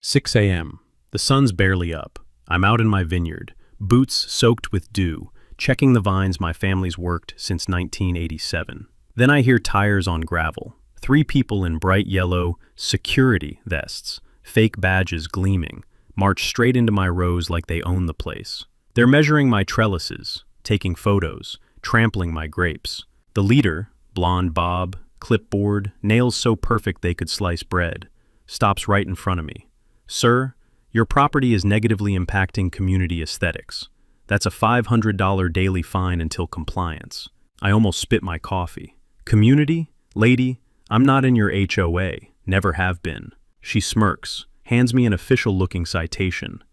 6 a.m. The sun's barely up. I'm out in my vineyard, boots soaked with dew, checking the vines my family's worked since 1987. Then I hear tires on gravel. 3 people in bright yellow security vests, fake badges gleaming, march straight into my rows like they own the place. They're measuring my trellises, taking photos, trampling my grapes. The leader, blonde bob, clipboard, nails so perfect they could slice bread, stops right in front of me. "Sir, your property is negatively impacting community aesthetics. That's a $500 daily fine until compliance." I almost spit my coffee. "Community? Lady, I'm not in your HOA, never have been." She smirks, hands me an official-looking citation.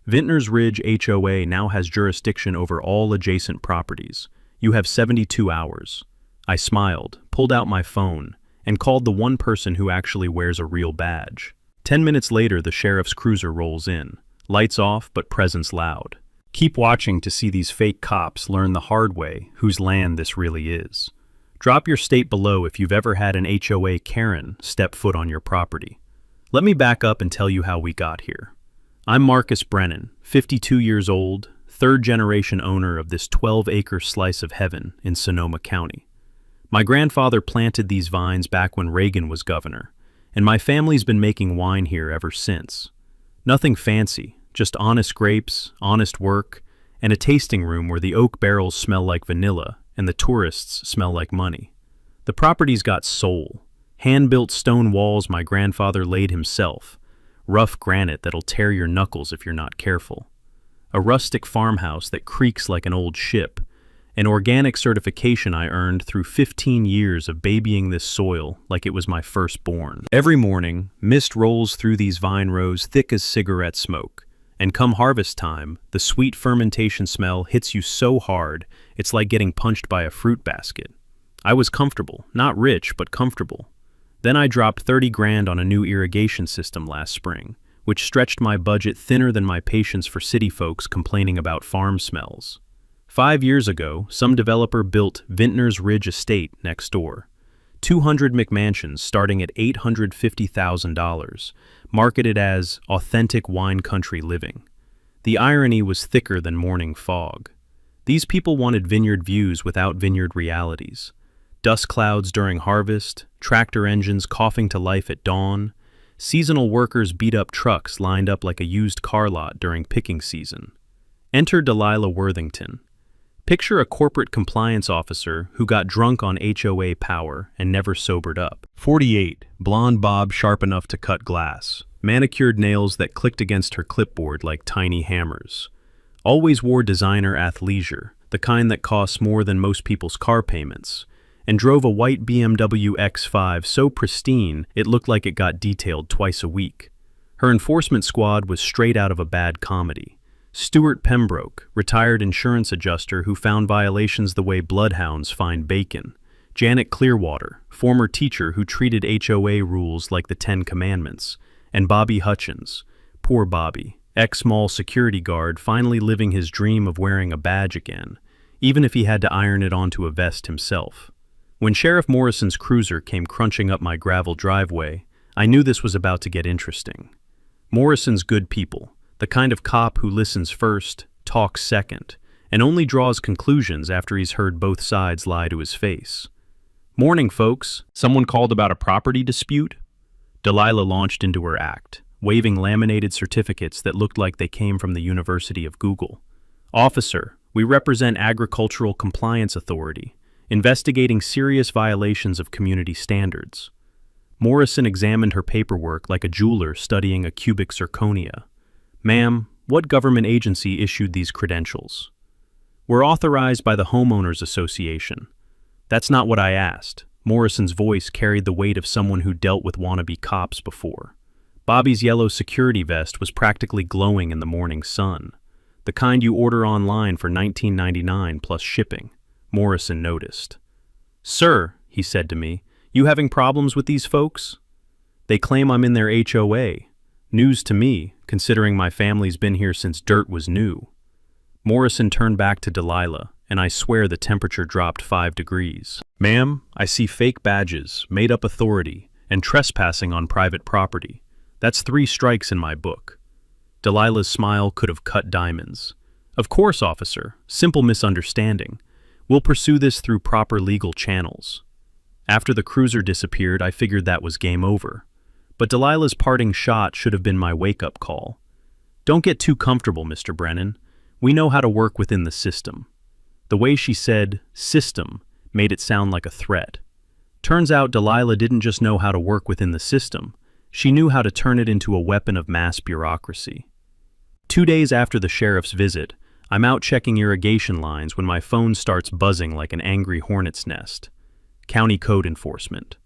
"Vintners Ridge HOA now has jurisdiction over all adjacent properties. You have 72 hours. I smiled, pulled out my phone, and called the one person who actually wears a real badge. 10 minutes later, the sheriff's cruiser rolls in. Lights off, but presence loud. Keep watching to see these fake cops learn the hard way whose land this really is. Drop your state below if you've ever had an HOA Karen step foot on your property. Let me back up and tell you how we got here. I'm Marcus Brennan, 52 years old, third-generation owner of this 12-acre slice of heaven in Sonoma County. My grandfather planted these vines back when Reagan was governor, and my family's been making wine here ever since. Nothing fancy, just honest grapes, honest work, and a tasting room where the oak barrels smell like vanilla and the tourists smell like money. The property's got soul. Hand-built stone walls my grandfather laid himself, rough granite that'll tear your knuckles if you're not careful. A rustic farmhouse that creaks like an old ship, an organic certification I earned through 15 years of babying this soil like it was my firstborn. Every morning, mist rolls through these vine rows thick as cigarette smoke, and come harvest time, the sweet fermentation smell hits you so hard it's like getting punched by a fruit basket. I was comfortable, not rich, but comfortable. Then I dropped 30 grand on a new irrigation system last spring, which stretched my budget thinner than my patience for city folks complaining about farm smells. 5 years ago, some developer built Vintners Ridge Estate next door. 200 McMansions starting at $850,000, marketed as authentic wine country living. The irony was thicker than morning fog. These people wanted vineyard views without vineyard realities. Dust clouds during harvest, tractor engines coughing to life at dawn, seasonal workers beat up trucks lined up like a used car lot during picking season. Enter Delilah Worthington. Picture a corporate compliance officer who got drunk on HOA power and never sobered up. 48, blonde bob sharp enough to cut glass, manicured nails that clicked against her clipboard like tiny hammers. Always wore designer athleisure, the kind that costs more than most people's car payments, and drove a white BMW X5 so pristine it looked like it got detailed twice a week. Her enforcement squad was straight out of a bad comedy. Stuart Pembroke, retired insurance adjuster who found violations the way bloodhounds find bacon. Janet Clearwater, former teacher who treated HOA rules like the 10 Commandments. And Bobby Hutchins, poor Bobby, ex-mall security guard finally living his dream of wearing a badge again, even if he had to iron it onto a vest himself. When Sheriff Morrison's cruiser came crunching up my gravel driveway, I knew this was about to get interesting. Morrison's good people, the kind of cop who listens first, talks second, and only draws conclusions after he's heard both sides lie to his face. "Morning, folks. Someone called about a property dispute?" Delilah launched into her act, waving laminated certificates that looked like they came from the University of Google. "Officer, we represent Agricultural Compliance Authority, investigating serious violations of community standards." Morrison examined her paperwork like a jeweler studying a cubic zirconia. "Ma'am, what government agency issued these credentials?" "We're authorized by the Homeowners Association." "That's not what I asked." Morrison's voice carried the weight of someone who dealt with wannabe cops before. Bobby's yellow security vest was practically glowing in the morning sun, the kind you order online for $19.99 plus shipping. Morrison noticed. "Sir," he said to me, "you having problems with these folks?" "They claim I'm in their HOA. News to me, considering my family's been here since dirt was new." Morrison turned back to Delilah, and I swear the temperature dropped 5 degrees. "Ma'am, I see fake badges, made-up authority, and trespassing on private property. That's 3 strikes in my book. Delilah's smile could have cut diamonds. Of course, officer. Simple misunderstanding. We'll pursue this through proper legal channels. After the cruiser disappeared, I figured that was game over. But Delilah's parting shot should have been my wake-up call. Don't get too comfortable, Mr. Brennan. We know how to work within the system. The way she said system made it sound like a threat. Turns out Delilah didn't just know how to work within the system. She knew how to turn it into a weapon of mass bureaucracy. 2 days after the sheriff's visit, I'm out checking irrigation lines when my phone starts buzzing like an angry hornet's nest. County Code Enforcement.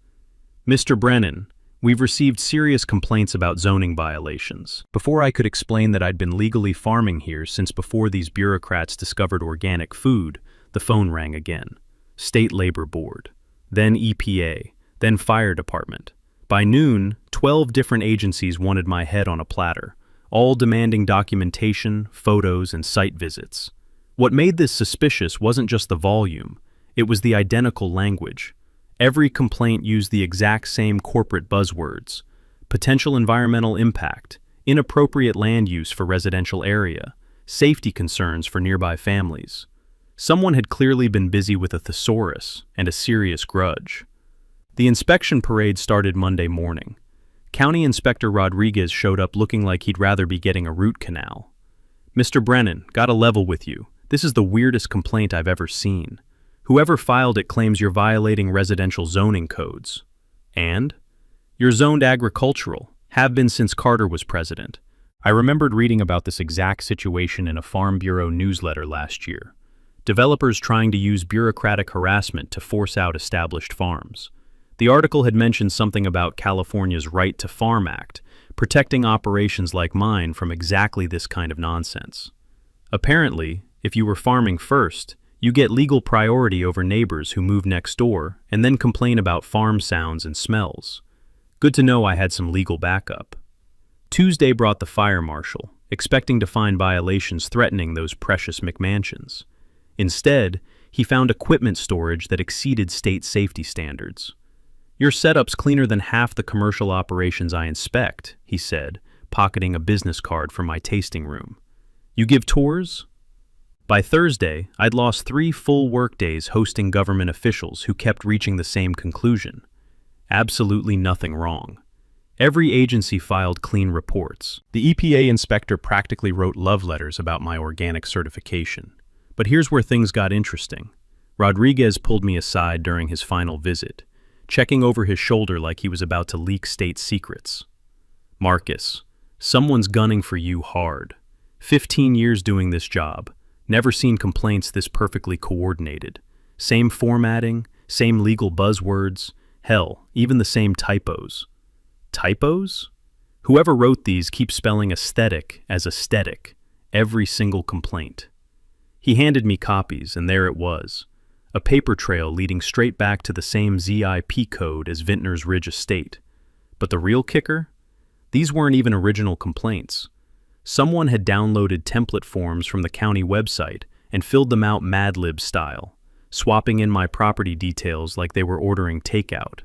Mr. Brennan, we've received serious complaints about zoning violations. Before I could explain that I'd been legally farming here since before these bureaucrats discovered organic food, the phone rang again. State Labor Board, then EPA, then Fire Department. By noon, 12 different agencies wanted my head on a platter, all demanding documentation, photos, and site visits. What made this suspicious wasn't just the volume, it was the identical language. Every complaint used the exact same corporate buzzwords: potential environmental impact, inappropriate land use for residential area, safety concerns for nearby families. Someone had clearly been busy with a thesaurus and a serious grudge. The inspection parade started Monday morning. County Inspector Rodriguez showed up looking like he'd rather be getting a root canal. Mr. Brennan, gotta level with you. This is the weirdest complaint I've ever seen. Whoever filed it claims you're violating residential zoning codes. And? You're zoned agricultural, have been since Carter was president. I remembered reading about this exact situation in a Farm Bureau newsletter last year. Developers trying to use bureaucratic harassment to force out established farms. The article had mentioned something about California's Right to Farm Act, protecting operations like mine from exactly this kind of nonsense. Apparently, if you were farming first, you get legal priority over neighbors who move next door and then complain about farm sounds and smells. Good to know I had some legal backup. Tuesday brought the fire marshal, expecting to find violations threatening those precious McMansions. Instead, he found equipment storage that exceeded state safety standards. Your setup's cleaner than half the commercial operations I inspect, he said, pocketing a business card from my tasting room. You give tours? By Thursday, I'd lost 3 full workdays hosting government officials who kept reaching the same conclusion. Absolutely nothing wrong. Every agency filed clean reports. The EPA inspector practically wrote love letters about my organic certification. But here's where things got interesting. Rodriguez pulled me aside during his final visit, checking over his shoulder like he was about to leak state secrets. Marcus, someone's gunning for you hard. 15 years doing this job. Never seen complaints this perfectly coordinated. Same formatting, same legal buzzwords, hell, even the same typos. Typos? Whoever wrote these keeps spelling aesthetic as aesthetic, every single complaint. He handed me copies, and there it was. A paper trail leading straight back to the same ZIP code as Vintner's Ridge Estate. But the real kicker? These weren't even original complaints. Someone had downloaded template forms from the county website and filled them out Mad Lib style, swapping in my property details like they were ordering takeout.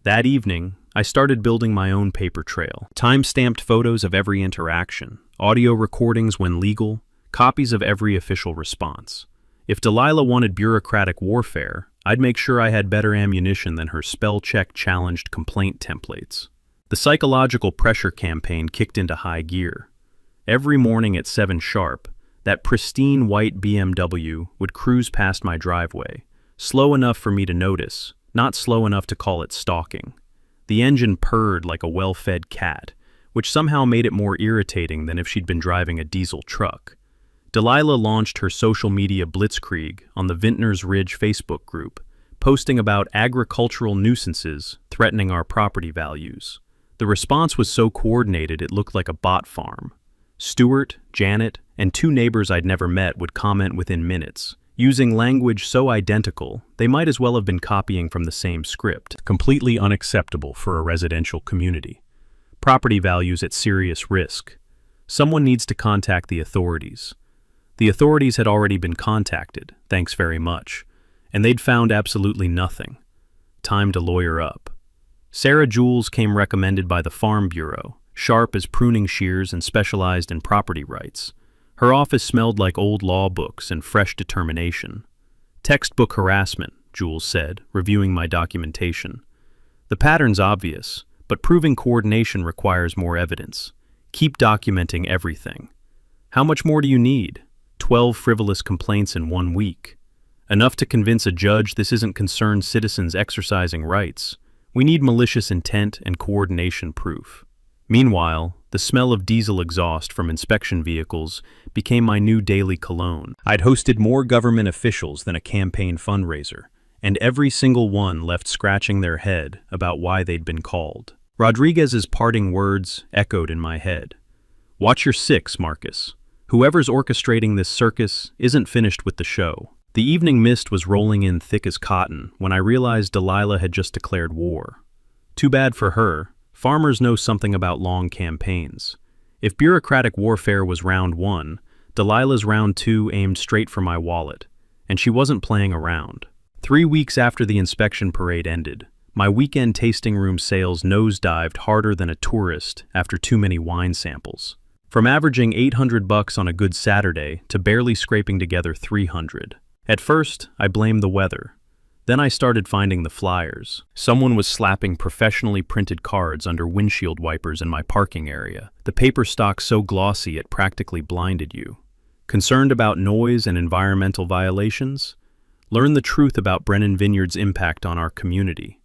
That evening, I started building my own paper trail. Time-stamped photos of every interaction, audio recordings when legal, copies of every official response. If Delilah wanted bureaucratic warfare, I'd make sure I had better ammunition than her spell-check challenged complaint templates. The psychological pressure campaign kicked into high gear. Every morning at 7 sharp, that pristine white BMW would cruise past my driveway, slow enough for me to notice, not slow enough to call it stalking. The engine purred like a well-fed cat, which somehow made it more irritating than if she'd been driving a diesel truck. Delilah launched her social media blitzkrieg on the Vintner's Ridge Facebook group, posting about agricultural nuisances threatening our property values. The response was so coordinated it looked like a bot farm. Stuart, Janet, and 2 neighbors I'd never met would comment within minutes, using language so identical they might as well have been copying from the same script. Completely unacceptable for a residential community. Property values at serious risk. Someone needs to contact the authorities. The authorities had already been contacted, thanks very much, and they'd found absolutely nothing. Time to lawyer up. Sarah Jules came recommended by the Farm Bureau, sharp as pruning shears and specialized in property rights. Her office smelled like old law books and fresh determination. "Textbook harassment," Jules said, reviewing my documentation. "The pattern's obvious, but proving coordination requires more evidence. Keep documenting everything." "How much more do you need?" 12 frivolous complaints in 1 week. "Enough to convince a judge this isn't concerned citizens exercising rights. We need malicious intent and coordination proof." Meanwhile, the smell of diesel exhaust from inspection vehicles became my new daily cologne. I'd hosted more government officials than a campaign fundraiser, and every single one left scratching their head about why they'd been called. Rodriguez's parting words echoed in my head. "Watch your six, Marcus. Whoever's orchestrating this circus isn't finished with the show." The evening mist was rolling in thick as cotton when I realized Delilah had just declared war. Too bad for her. Farmers know something about long campaigns. If bureaucratic warfare was round 1, Delilah's round 2 aimed straight for my wallet, and she wasn't playing around. 3 weeks after the inspection parade ended, my weekend tasting room sales nosedived harder than a tourist after too many wine samples. From averaging $800 on a good Saturday to barely scraping together $300. At first, I blamed the weather. Then I started finding the flyers. Someone was slapping professionally printed cards under windshield wipers in my parking area, the paper stock so glossy it practically blinded you. Concerned about noise and environmental violations? Learn the truth about Brennan Vineyard's impact on our community.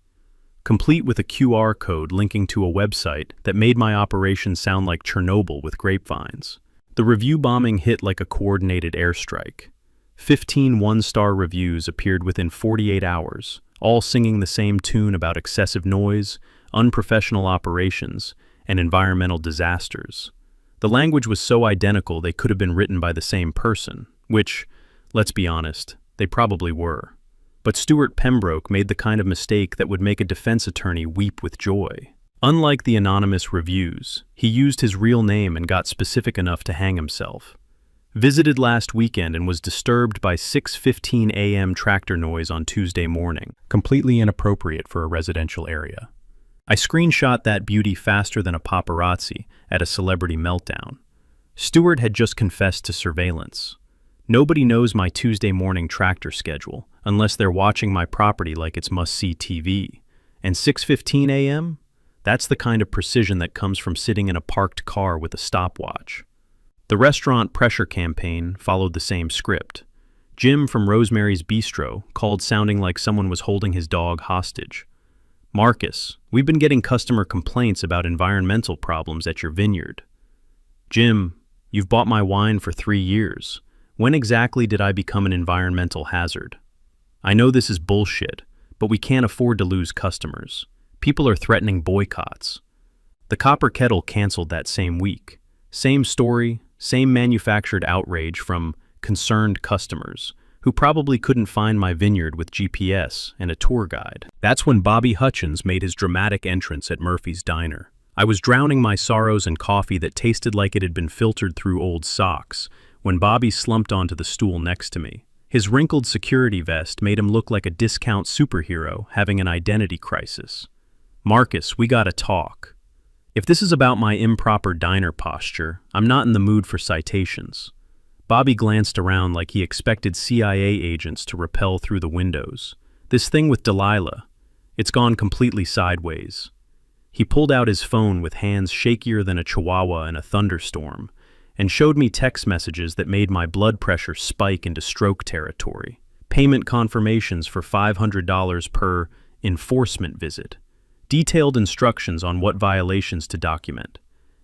Complete with a QR code linking to a website that made my operation sound like Chernobyl with grapevines. The review bombing hit like a coordinated airstrike. 15 one-star reviews appeared within 48 hours, all singing the same tune about excessive noise, unprofessional operations, and environmental disasters. The language was so identical they could have been written by the same person, which, let's be honest, they probably were. But Stuart Pembroke made the kind of mistake that would make a defense attorney weep with joy. Unlike the anonymous reviews, he used his real name and got specific enough to hang himself. Visited last weekend and was disturbed by 6:15 a.m. tractor noise on Tuesday morning, completely inappropriate for a residential area. I screenshot that beauty faster than a paparazzi at a celebrity meltdown. Stewart had just confessed to surveillance. Nobody knows my Tuesday morning tractor schedule unless they're watching my property like it's must-see TV. And 6:15 a.m.? That's the kind of precision that comes from sitting in a parked car with a stopwatch. The restaurant pressure campaign followed the same script. Jim from Rosemary's Bistro called sounding like someone was holding his dog hostage. "Marcus, we've been getting customer complaints about environmental problems at your vineyard." "Jim, you've bought my wine for 3 years. When exactly did I become an environmental hazard?" "I know this is bullshit, but we can't afford to lose customers. People are threatening boycotts." The Copper Kettle canceled that same week. Same story, same manufactured outrage from concerned customers who probably couldn't find my vineyard with GPS and a tour guide. That's when Bobby Hutchins made his dramatic entrance at Murphy's Diner. I was drowning my sorrows in coffee that tasted like it had been filtered through old socks when Bobby slumped onto the stool next to me. His wrinkled security vest made him look like a discount superhero having an identity crisis. "Marcus, we gotta talk. If this is about my improper diner posture, I'm not in the mood for citations." Bobby glanced around like he expected CIA agents to rappel through the windows. "This thing with Delilah, it's gone completely sideways." He pulled out his phone with hands shakier than a chihuahua in a thunderstorm and showed me text messages that made my blood pressure spike into stroke territory. Payment confirmations for $500 per enforcement visit. Detailed instructions on what violations to document.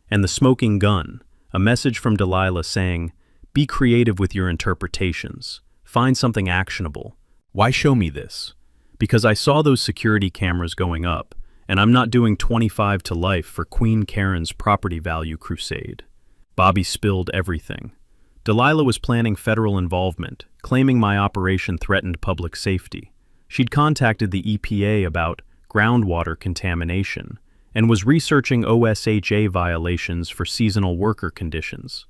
And the smoking gun, a message from Delilah saying, "Be creative with your interpretations. Find something actionable." Why show me this? Because I saw those security cameras going up, and I'm not doing 25 to life for Queen Karen's property value crusade. Bobby spilled everything. Delilah was planning federal involvement, claiming my operation threatened public safety. She'd contacted the EPA about groundwater contamination, and was researching OSHA violations for seasonal worker conditions.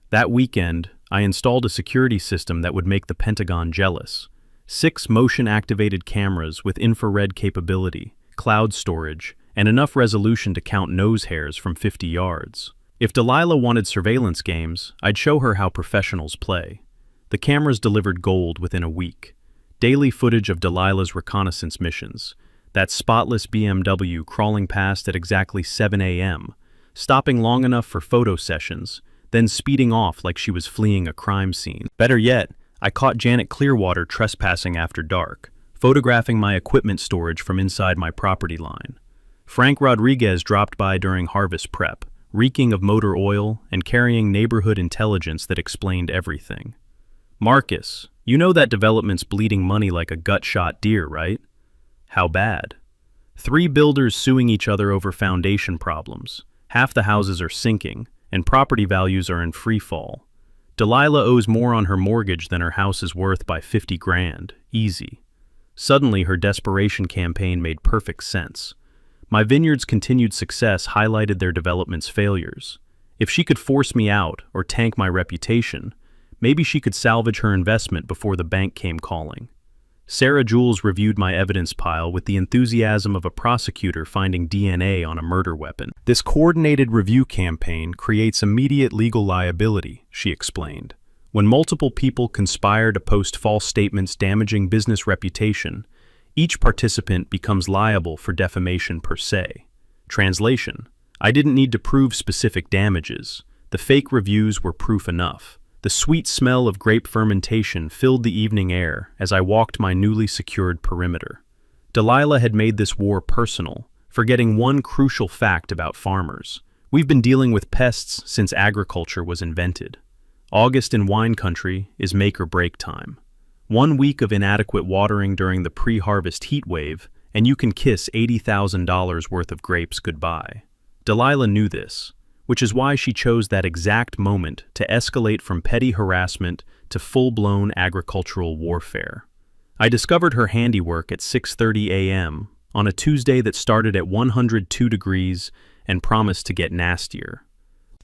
That weekend, I installed a security system that would make the Pentagon jealous. 6 motion-activated cameras with infrared capability, cloud storage, and enough resolution to count nose hairs from 50 yards. If Delilah wanted surveillance games, I'd show her how professionals play. The cameras delivered gold within a week. Daily footage of Delilah's reconnaissance missions, that spotless BMW crawling past at exactly 7 a.m., stopping long enough for photo sessions, then speeding off like she was fleeing a crime scene. Better yet, I caught Janet Clearwater trespassing after dark, photographing my equipment storage from inside my property line. Frank Rodriguez dropped by during harvest prep, reeking of motor oil and carrying neighborhood intelligence that explained everything. "Marcus, you know that development's bleeding money like a gut-shot deer, right?" "How bad?" "3 builders suing each other over foundation problems. Half the houses are sinking, and property values are in free fall. Delilah owes more on her mortgage than her house is worth by 50 grand, easy." Suddenly, her desperation campaign made perfect sense. My vineyard's continued success highlighted their development's failures. If she could force me out or tank my reputation, maybe she could salvage her investment before the bank came calling. Sarah Jules reviewed my evidence pile with the enthusiasm of a prosecutor finding DNA on a murder weapon. "This coordinated review campaign creates immediate legal liability," she explained. "When multiple people conspire to post false statements damaging business reputation, each participant becomes liable for defamation per se." Translation: I didn't need to prove specific damages. The fake reviews were proof enough. The sweet smell of grape fermentation filled the evening air as I walked my newly secured perimeter. Delilah had made this war personal, forgetting one crucial fact about farmers. We've been dealing with pests since agriculture was invented. August in wine country is make or break time. 1 week of inadequate watering during the pre-harvest heat wave, and you can kiss $80,000 worth of grapes goodbye. Delilah knew this, which is why she chose that exact moment to escalate from petty harassment to full-blown agricultural warfare. I discovered her handiwork at 6:30 a.m. on a Tuesday that started at 102 degrees and promised to get nastier.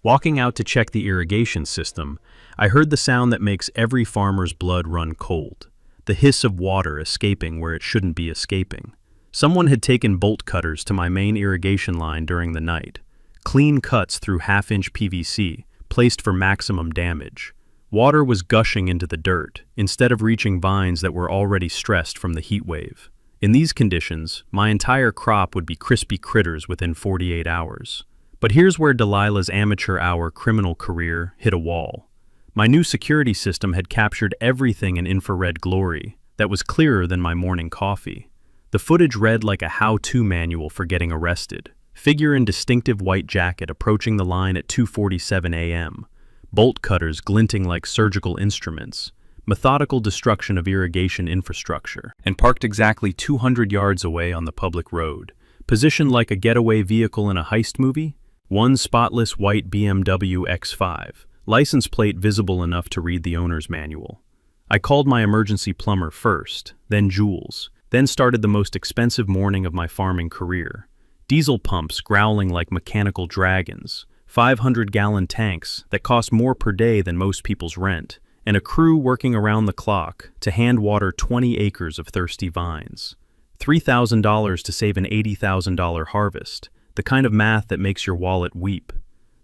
Walking out to check the irrigation system, I heard the sound that makes every farmer's blood run cold, the hiss of water escaping where it shouldn't be escaping. Someone had taken bolt cutters to my main irrigation line during the night. Clean cuts through half-inch PVC, placed for maximum damage. Water was gushing into the dirt, instead of reaching vines that were already stressed from the heat wave. In these conditions, my entire crop would be crispy critters within 48 hours. But here's where Delilah's amateur hour criminal career hit a wall. My new security system had captured everything in infrared glory that was clearer than my morning coffee. The footage read like a how-to manual for getting arrested. Figure in distinctive white jacket approaching the line at 2:47 a.m. Bolt cutters glinting like surgical instruments. Methodical destruction of irrigation infrastructure. And parked exactly 200 yards away on the public road. Positioned like a getaway vehicle in a heist movie. One spotless white BMW X5. License plate visible enough to read the owner's manual. I called my emergency plumber first, then Jules, then started the most expensive morning of my farming career. Diesel pumps growling like mechanical dragons, 500-gallon tanks that cost more per day than most people's rent, and a crew working around the clock to hand water 20 acres of thirsty vines. $3,000 to save an $80,000 harvest, the kind of math that makes your wallet weep.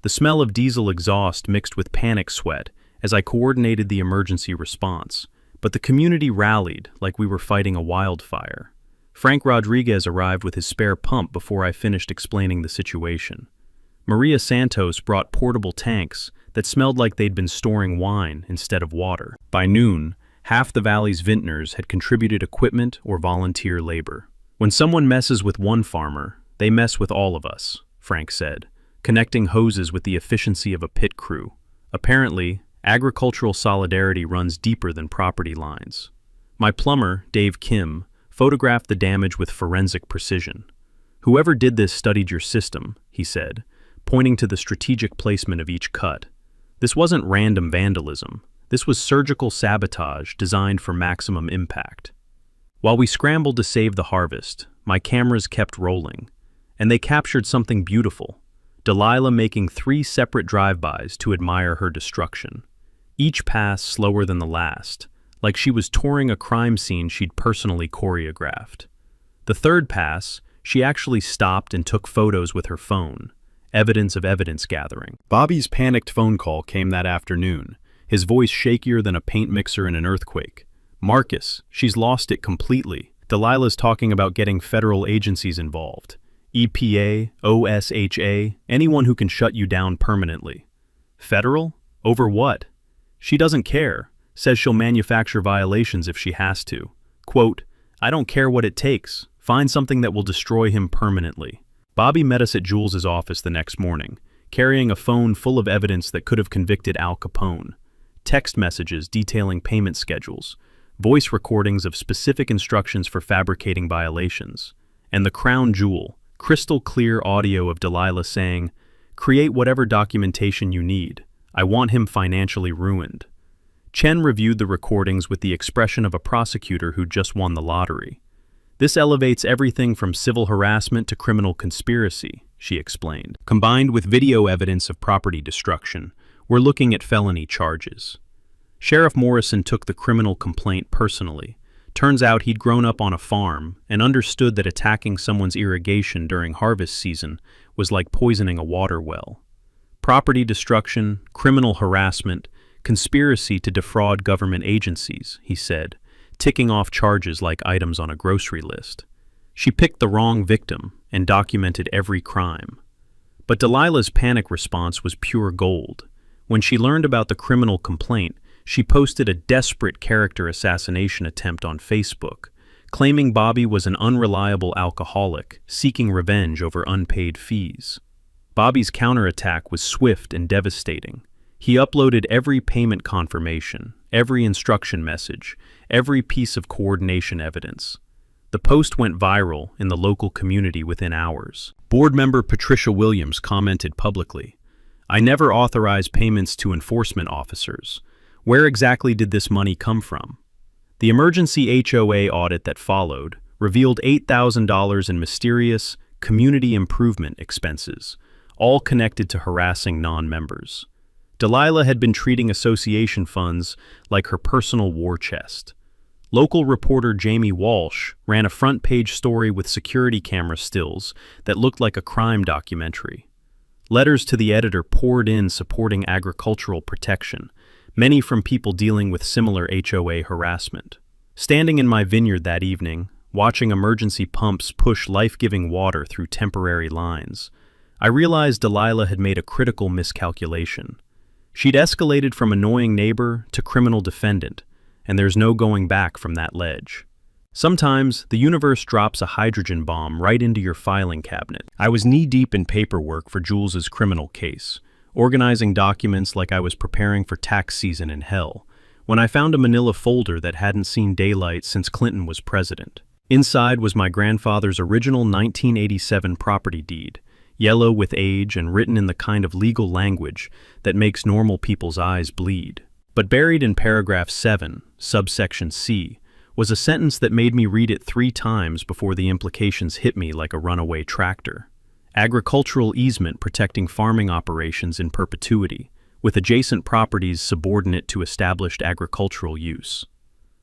The smell of diesel exhaust mixed with panic sweat as I coordinated the emergency response, but the community rallied like we were fighting a wildfire. Frank Rodriguez arrived with his spare pump before I finished explaining the situation. Maria Santos brought portable tanks that smelled like they'd been storing wine instead of water. By noon, half the valley's vintners had contributed equipment or volunteer labor. When someone messes with one farmer, they mess with all of us, Frank said, connecting hoses with the efficiency of a pit crew. Apparently, agricultural solidarity runs deeper than property lines. My plumber, Dave Kim, photographed the damage with forensic precision. "Whoever did this studied your system," he said, pointing to the strategic placement of each cut. "This wasn't random vandalism. This was surgical sabotage designed for maximum impact." While we scrambled to save the harvest, my cameras kept rolling, and they captured something beautiful. Delilah making 3 separate drive-bys to admire her destruction. Each pass slower than the last, like she was touring a crime scene she'd personally choreographed. The third pass, She actually stopped and took photos with her phone. Evidence of evidence gathering. Bobby's panicked phone call came that afternoon, his voice shakier than a paint mixer in an earthquake. "Marcus, she's lost it completely. Delilah's talking about getting federal agencies involved. EPA, OSHA, anyone who can shut you down permanently." "Federal? Over what?" "She doesn't care. Says she'll manufacture violations if she has to. Quote, I don't care what it takes. Find something that will destroy him permanently." Bobby met us at Jules's office the next morning, carrying a phone full of evidence that could have convicted Al Capone. Text messages detailing payment schedules, voice recordings of specific instructions for fabricating violations, and the crown jewel, crystal clear audio of Delilah saying, "Create whatever documentation you need. I want him financially ruined." Chen reviewed the recordings with the expression of a prosecutor who just won the lottery. "This elevates everything from civil harassment to criminal conspiracy," she explained. "Combined with video evidence of property destruction, we're looking at felony charges." Sheriff Morrison took the criminal complaint personally. Turns out he'd grown up on a farm and understood that attacking someone's irrigation during harvest season was like poisoning a water well. Property destruction, criminal harassment, conspiracy to defraud government agencies, he said, ticking off charges like items on a grocery list. She picked the wrong victim and documented every crime. But Delilah's panic response was pure gold. When she learned about the criminal complaint, she posted a desperate character assassination attempt on Facebook, claiming Bobby was an unreliable alcoholic seeking revenge over unpaid fees. Bobby's counterattack was swift and devastating. He uploaded every payment confirmation, every instruction message, every piece of coordination evidence. The post went viral in the local community within hours. Board member Patricia Williams commented publicly, "I never authorize payments to enforcement officers. Where exactly did this money come from?" The emergency HOA audit that followed revealed $8,000 in mysterious community improvement expenses, all connected to harassing non-members. Delilah had been treating association funds like her personal war chest. Local reporter Jamie Walsh ran a front-page story with security camera stills that looked like a crime documentary. Letters to the editor poured in supporting agricultural protection, many from people dealing with similar HOA harassment. Standing in my vineyard that evening, watching emergency pumps push life-giving water through temporary lines, I realized Delilah had made a critical miscalculation. She'd escalated from annoying neighbor to criminal defendant, and there's no going back from that ledge. Sometimes, the universe drops a hydrogen bomb right into your filing cabinet. I was knee-deep in paperwork for Jules's criminal case, organizing documents like I was preparing for tax season in hell, when I found a manila folder that hadn't seen daylight since Clinton was president. Inside was my grandfather's original 1987 property deed, yellow with age and written in the kind of legal language that makes normal people's eyes bleed. But buried in paragraph 7, subsection C, was a sentence that made me read it 3 times before the implications hit me like a runaway tractor. Agricultural easement protecting farming operations in perpetuity, with adjacent properties subordinate to established agricultural use.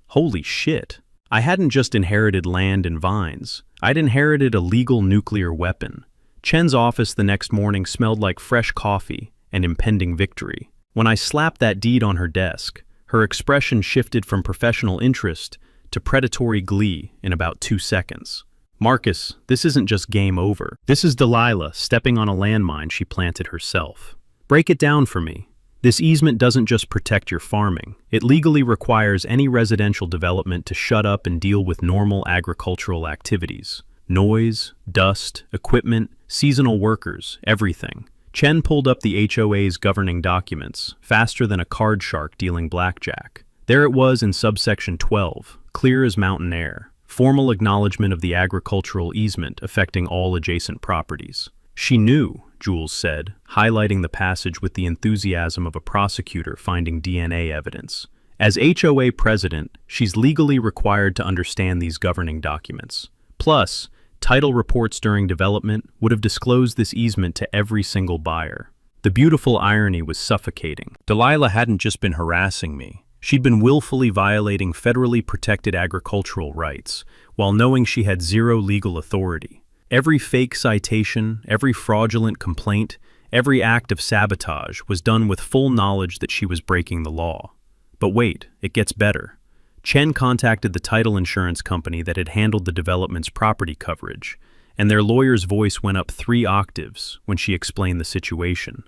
Holy shit! I hadn't just inherited land and vines. I'd inherited a legal nuclear weapon. Chen's office the next morning smelled like fresh coffee and impending victory. When I slapped that deed on her desk, her expression shifted from professional interest to predatory glee in about 2 seconds. "Marcus, this isn't just game over. This is Delilah stepping on a landmine she planted herself. Break it down for me. This easement doesn't just protect your farming. It legally requires any residential development to shut up and deal with normal agricultural activities. Noise, dust, equipment, seasonal workers, everything." Chen pulled up the HOA's governing documents, faster than a card shark dealing blackjack. There it was in subsection 12, clear as mountain air. Formal acknowledgement of the agricultural easement affecting all adjacent properties. "She knew," Jules said, highlighting the passage with the enthusiasm of a prosecutor finding DNA evidence. "As HOA president, she's legally required to understand these governing documents. Plus, title reports during development would have disclosed this easement to every single buyer." The beautiful irony was suffocating. Delilah hadn't just been harassing me. She'd been willfully violating federally protected agricultural rights, while knowing she had zero legal authority. Every fake citation, every fraudulent complaint, every act of sabotage was done with full knowledge that she was breaking the law. But wait, it gets better. Chen contacted the title insurance company that had handled the development's property coverage, and their lawyer's voice went up 3 octaves when she explained the situation.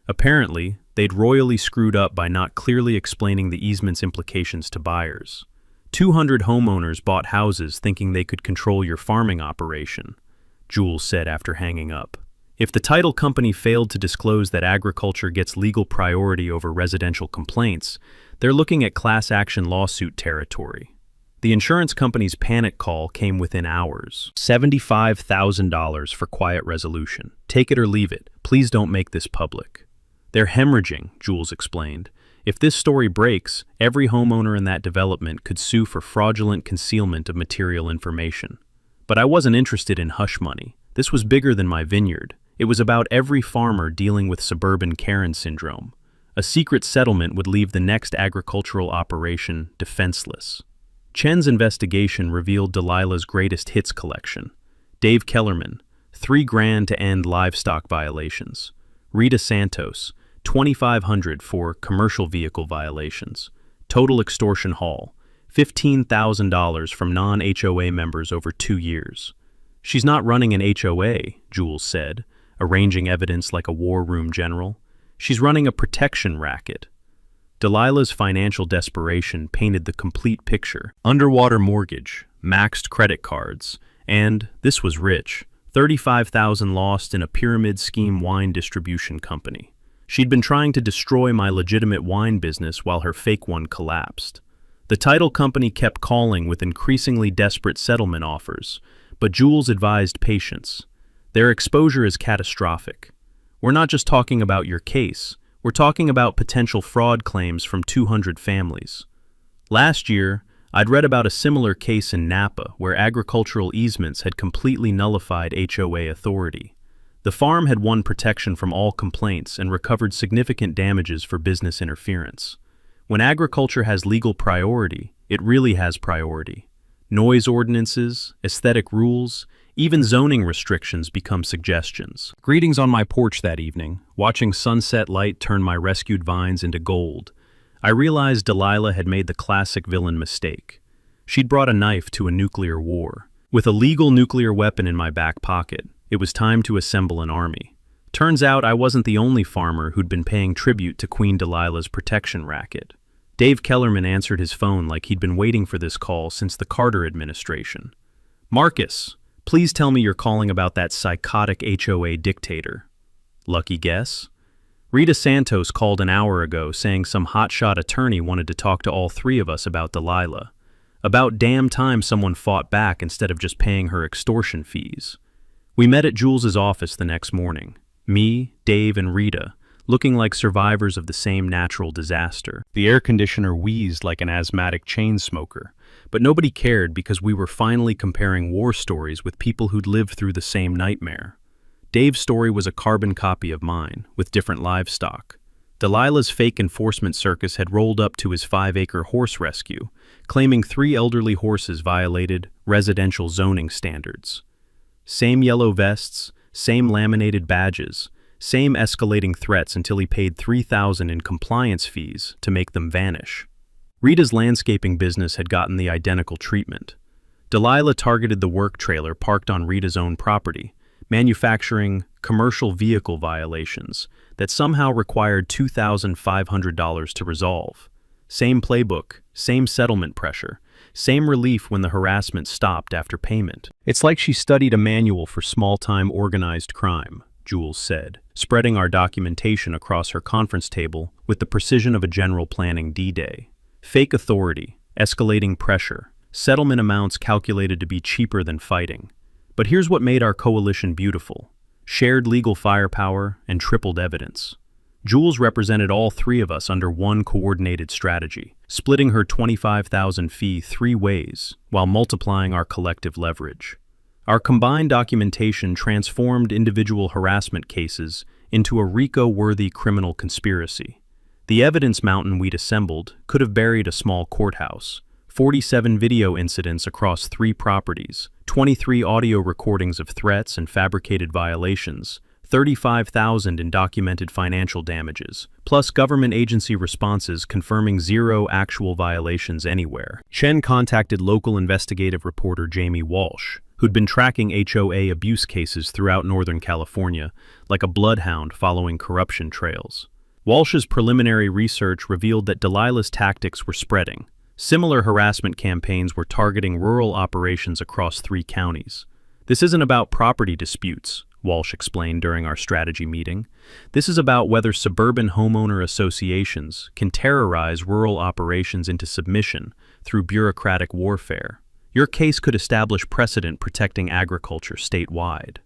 Apparently, they'd royally screwed up by not clearly explaining the easement's implications to buyers. 200 homeowners bought houses thinking they could control your farming operation, Jules said after hanging up. If the title company failed to disclose that agriculture gets legal priority over residential complaints, they're looking at class action lawsuit territory. The insurance company's panic call came within hours. $75,000 for quiet resolution. Take it or leave it. Please don't make this public. They're hemorrhaging, Jules explained. If this story breaks, every homeowner in that development could sue for fraudulent concealment of material information. But I wasn't interested in hush money. This was bigger than my vineyard. It was about every farmer dealing with suburban Karen syndrome. A secret settlement would leave the next agricultural operation defenseless. Chen's investigation revealed Delilah's greatest hits collection. Dave Kellerman, $3,000 to end livestock violations. Rita Santos, $2,500 for commercial vehicle violations. Total extortion haul, $15,000 from non-HOA members over 2 years. She's not running an HOA, Jules said, arranging evidence like a war room general. She's running a protection racket. Delilah's financial desperation painted the complete picture. Underwater mortgage, maxed credit cards, and, this was rich, $35,000 lost in a pyramid scheme wine distribution company. She'd been trying to destroy my legitimate wine business while her fake one collapsed. The title company kept calling with increasingly desperate settlement offers, but Jules advised patience. Their exposure is catastrophic. We're not just talking about your case, we're talking about potential fraud claims from 200 families. Last year, I'd read about a similar case in Napa where agricultural easements had completely nullified HOA authority. The farm had won protection from all complaints and recovered significant damages for business interference. When agriculture has legal priority, it really has priority. Noise ordinances, aesthetic rules, even zoning restrictions become suggestions. Greetings on my porch that evening, watching sunset light turn my rescued vines into gold. I realized Delilah had made the classic villain mistake. She'd brought a knife to a nuclear war. With a legal nuclear weapon in my back pocket, it was time to assemble an army. Turns out I wasn't the only farmer who'd been paying tribute to Queen Delilah's protection racket. Dave Kellerman answered his phone like he'd been waiting for this call since the Carter administration. Marcus, please tell me you're calling about that psychotic HOA dictator. Lucky guess? Rita Santos called an hour ago saying some hotshot attorney wanted to talk to all 3 of us about Delilah. About damn time someone fought back instead of just paying her extortion fees. We met at Jules's office the next morning. Me, Dave, and Rita, looking like survivors of the same natural disaster. The air conditioner wheezed like an asthmatic chain smoker, but nobody cared because we were finally comparing war stories with people who'd lived through the same nightmare. Dave's story was a carbon copy of mine, with different livestock. Delilah's fake enforcement circus had rolled up to his 5-acre horse rescue, claiming 3 elderly horses violated residential zoning standards. Same yellow vests, same laminated badges, same escalating threats until he paid $3,000 in compliance fees to make them vanish. Rita's landscaping business had gotten the identical treatment. Delilah targeted the work trailer parked on Rita's own property, manufacturing commercial vehicle violations that somehow required $2,500 to resolve. Same playbook, same settlement pressure, same relief when the harassment stopped after payment. It's like she studied a manual for small-time organized crime, Jules said, spreading our documentation across her conference table with the precision of a general planning D-Day. Fake authority, escalating pressure, settlement amounts calculated to be cheaper than fighting. But here's what made our coalition beautiful: shared legal firepower and tripled evidence. Jules represented all 3 of us under one coordinated strategy, splitting her $25,000 fee 3 ways while multiplying our collective leverage. Our combined documentation transformed individual harassment cases into a RICO-worthy criminal conspiracy. The evidence mountain we'd assembled could have buried a small courthouse. 47 video incidents across 3 properties, 23 audio recordings of threats and fabricated violations, 35,000 in documented financial damages, plus government agency responses confirming 0 actual violations anywhere. Chen contacted local investigative reporter Jamie Walsh, who'd been tracking HOA abuse cases throughout Northern California like a bloodhound following corruption trails. Walsh's preliminary research revealed that Delilah's tactics were spreading. Similar harassment campaigns were targeting rural operations across 3 counties. This isn't about property disputes, Walsh explained during our strategy meeting. This is about whether suburban homeowner associations can terrorize rural operations into submission through bureaucratic warfare. Your case could establish precedent protecting agriculture statewide.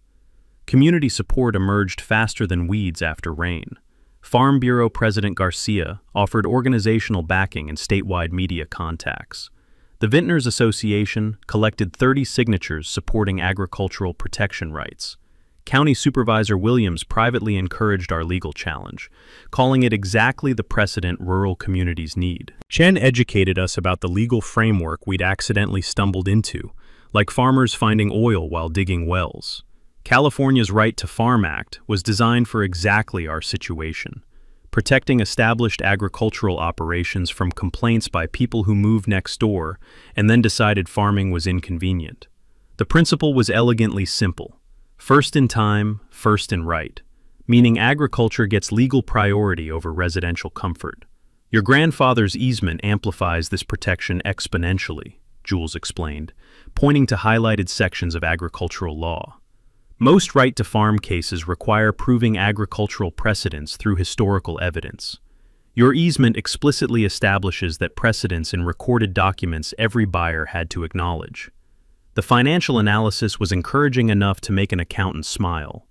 Community support emerged faster than weeds after rain. Farm Bureau President Garcia offered organizational backing and statewide media contacts. The Vintners Association collected 30 signatures supporting agricultural protection rights. County Supervisor Williams privately encouraged our legal challenge, calling it exactly the precedent rural communities need. Chen educated us about the legal framework we'd accidentally stumbled into, like farmers finding oil while digging wells. California's Right to Farm Act was designed for exactly our situation, protecting established agricultural operations from complaints by people who moved next door and then decided farming was inconvenient. The principle was elegantly simple. First in time, first in right, meaning agriculture gets legal priority over residential comfort. Your grandfather's easement amplifies this protection exponentially, Jules explained, pointing to highlighted sections of agricultural law. Most right-to-farm cases require proving agricultural precedents through historical evidence. Your easement explicitly establishes that precedents in recorded documents every buyer had to acknowledge. The financial analysis was encouraging enough to make an accountant smile.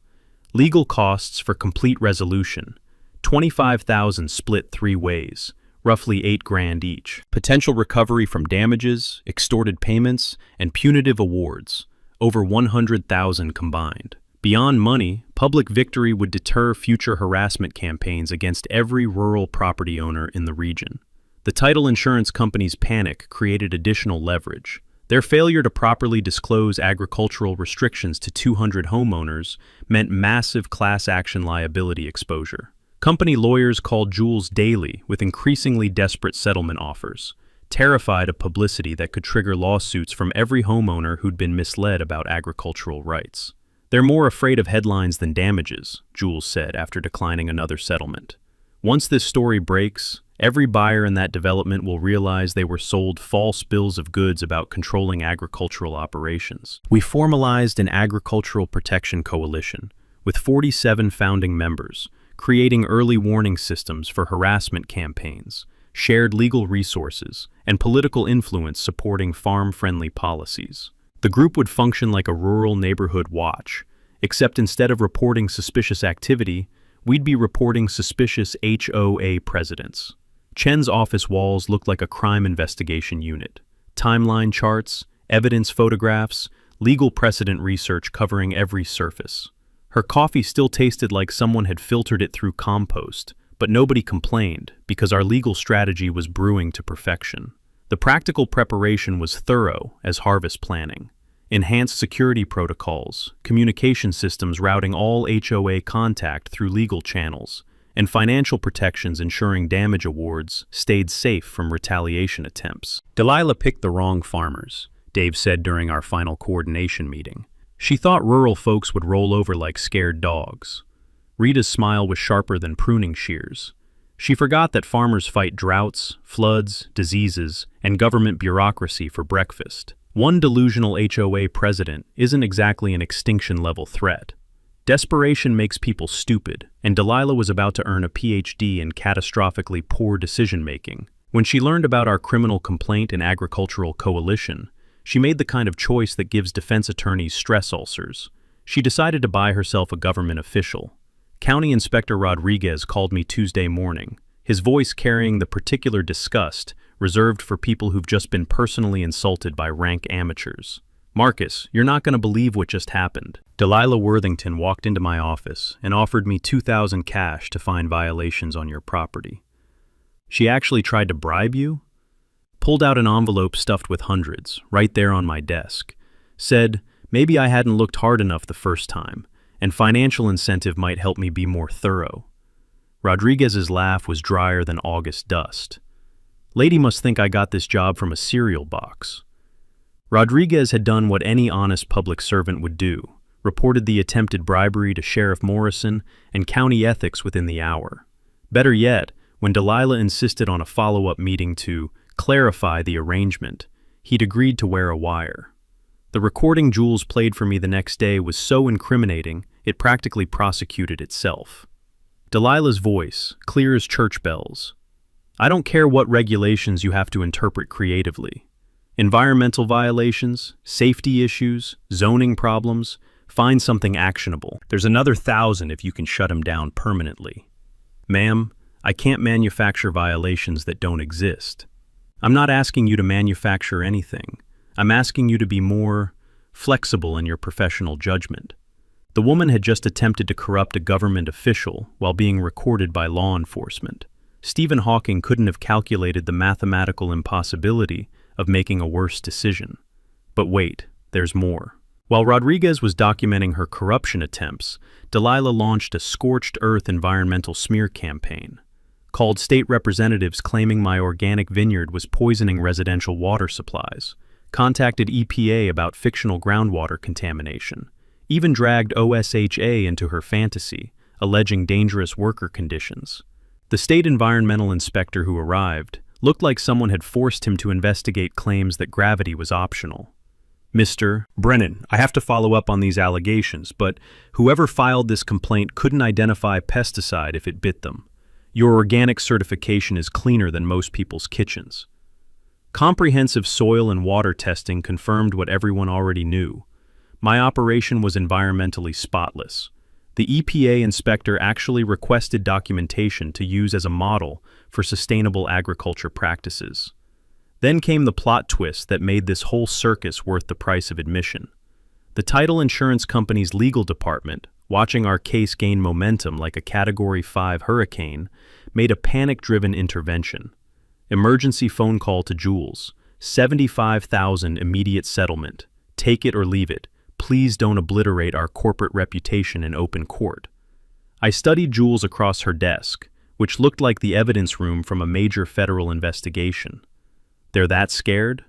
Legal costs for complete resolution, $25,000 split 3 ways, roughly $8,000 each. Potential recovery from damages, extorted payments, and punitive awards, over $100,000 combined. Beyond money, public victory would deter future harassment campaigns against every rural property owner in the region. The title insurance company's panic created additional leverage. Their failure to properly disclose agricultural restrictions to 200 homeowners meant massive class action liability exposure. Company lawyers called Jules daily with increasingly desperate settlement offers, terrified of publicity that could trigger lawsuits from every homeowner who'd been misled about agricultural rights. They're more afraid of headlines than damages, Jules said after declining another settlement. Once this story breaks, every buyer in that development will realize they were sold false bills of goods about controlling agricultural operations. We formalized an agricultural protection coalition with 47 founding members, creating early warning systems for harassment campaigns, shared legal resources, and political influence supporting farm-friendly policies. The group would function like a rural neighborhood watch, except instead of reporting suspicious activity, we'd be reporting suspicious HOA presidents. Chen's office walls looked like a crime investigation unit. Timeline charts, evidence photographs, legal precedent research covering every surface. Her coffee still tasted like someone had filtered it through compost, but nobody complained because our legal strategy was brewing to perfection. The practical preparation was thorough as harvest planning. Enhanced security protocols, communication systems routing all HOA contact through legal channels, and financial protections ensuring damage awards stayed safe from retaliation attempts. Delilah picked the wrong farmers, Dave said during our final coordination meeting. She thought rural folks would roll over like scared dogs. Rita's smile was sharper than pruning shears. She forgot that farmers fight droughts, floods, diseases, and government bureaucracy for breakfast. One delusional HOA president isn't exactly an extinction-level threat. Desperation makes people stupid, and Delilah was about to earn a PhD in catastrophically poor decision-making. When she learned about our criminal complaint and agricultural coalition, she made the kind of choice that gives defense attorneys stress ulcers. She decided to buy herself a government official. County Inspector Rodriguez called me Tuesday morning, his voice carrying the particular disgust reserved for people who've just been personally insulted by rank amateurs. "Marcus, you're not going to believe what just happened." Delilah Worthington walked into my office and offered me $2,000 cash to find violations on your property. "She actually tried to bribe you?" pulled out an envelope stuffed with hundreds, right there on my desk. Said, maybe I hadn't looked hard enough the first time, and financial incentive might help me be more thorough. Rodriguez's laugh was drier than August dust. Lady must think I got this job from a cereal box. Rodriguez had done what any honest public servant would do, reported the attempted bribery to Sheriff Morrison and county ethics within the hour. Better yet, when Delilah insisted on a follow-up meeting to clarify the arrangement, he'd agreed to wear a wire. The recording Jules played for me the next day was so incriminating, it practically prosecuted itself. Delilah's voice, clear as church bells. I don't care what regulations you have to interpret creatively. Environmental violations, safety issues, zoning problems, find something actionable. There's another 1,000 if you can shut him down permanently. Ma'am, I can't manufacture violations that don't exist. I'm not asking you to manufacture anything. I'm asking you to be more flexible in your professional judgment. The woman had just attempted to corrupt a government official while being recorded by law enforcement. Stephen Hawking couldn't have calculated the mathematical impossibility of making a worse decision. But wait, there's more. While Rodriguez was documenting her corruption attempts, Delilah launched a scorched earth environmental smear campaign. Called state representatives claiming my organic vineyard was poisoning residential water supplies. Contacted EPA about fictional groundwater contamination. Even dragged OSHA into her fantasy, alleging dangerous worker conditions. The state environmental inspector who arrived looked like someone had forced him to investigate claims that gravity was optional. Mr. Brennan, I have to follow up on these allegations, but whoever filed this complaint couldn't identify pesticide if it bit them. Your organic certification is cleaner than most people's kitchens. Comprehensive soil and water testing confirmed what everyone already knew. My operation was environmentally spotless. The EPA inspector actually requested documentation to use as a model for sustainable agriculture practices. Then came the plot twist that made this whole circus worth the price of admission. The title insurance company's legal department, watching our case gain momentum like a Category 5 hurricane, made a panic-driven intervention. Emergency phone call to Jules. $75,000 immediate settlement. Take it or leave it. Please don't obliterate our corporate reputation in open court. I studied Jules across her desk, which looked like the evidence room from a major federal investigation. They're that scared?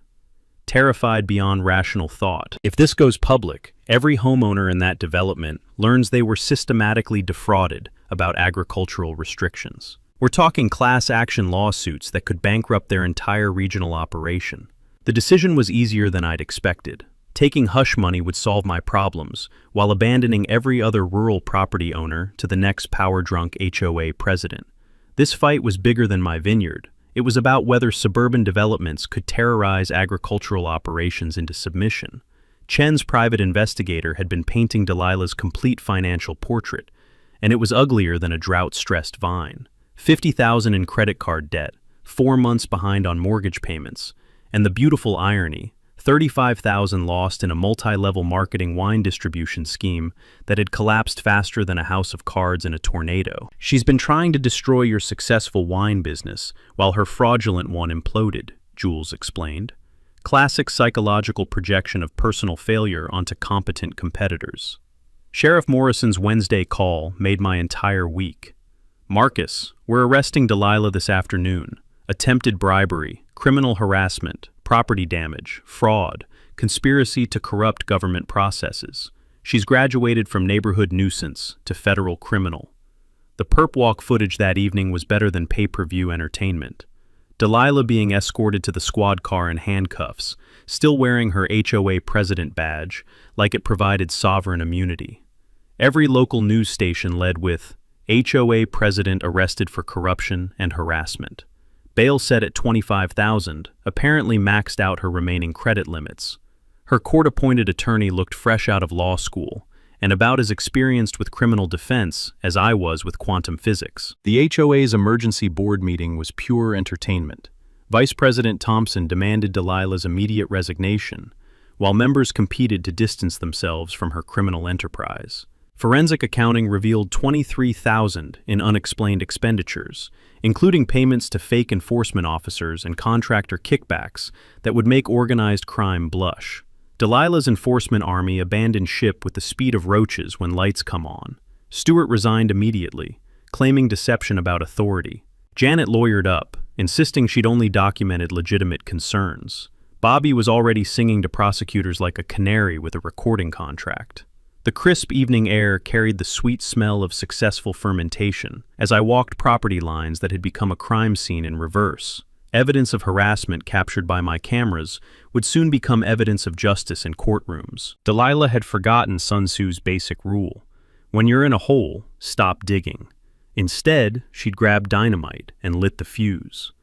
Terrified beyond rational thought. If this goes public, every homeowner in that development learns they were systematically defrauded about agricultural restrictions. We're talking class action lawsuits that could bankrupt their entire regional operation. The decision was easier than I'd expected. Taking hush money would solve my problems, while abandoning every other rural property owner to the next power-drunk HOA president. This fight was bigger than my vineyard. It was about whether suburban developments could terrorize agricultural operations into submission. Chen's private investigator had been painting Delilah's complete financial portrait, and it was uglier than a drought-stressed vine. $50,000 in credit card debt, 4 months behind on mortgage payments, and the beautiful irony, $35,000 lost in a multi-level marketing wine distribution scheme that had collapsed faster than a house of cards in a tornado. She's been trying to destroy your successful wine business while her fraudulent one imploded, Jules explained. Classic psychological projection of personal failure onto competent competitors. Sheriff Morrison's Wednesday call made my entire week. Marcus, we're arresting Delilah this afternoon. Attempted bribery, criminal harassment, property damage, fraud, conspiracy to corrupt government processes. She's graduated from neighborhood nuisance to federal criminal. The perp walk footage that evening was better than pay-per-view entertainment. Delilah being escorted to the squad car in handcuffs, still wearing her HOA president badge, like it provided sovereign immunity. Every local news station led with HOA president arrested for corruption and harassment. Bail set at $25,000, apparently maxed out her remaining credit limits. Her court-appointed attorney looked fresh out of law school, and about as experienced with criminal defense as I was with quantum physics. The HOA's emergency board meeting was pure entertainment. Vice President Thompson demanded Delilah's immediate resignation, while members competed to distance themselves from her criminal enterprise. Forensic accounting revealed $23,000 in unexplained expenditures, including payments to fake enforcement officers and contractor kickbacks that would make organized crime blush. Delilah's enforcement army abandoned ship with the speed of roaches when lights come on. Stewart resigned immediately, claiming deception about authority. Janet lawyered up, insisting she'd only documented legitimate concerns. Bobby was already singing to prosecutors like a canary with a recording contract. The crisp evening air carried the sweet smell of successful fermentation as I walked property lines that had become a crime scene in reverse. Evidence of harassment captured by my cameras would soon become evidence of justice in courtrooms. Delilah had forgotten Sun Tzu's basic rule. When you're in a hole, stop digging. Instead, she'd grabbed dynamite and lit the fuse.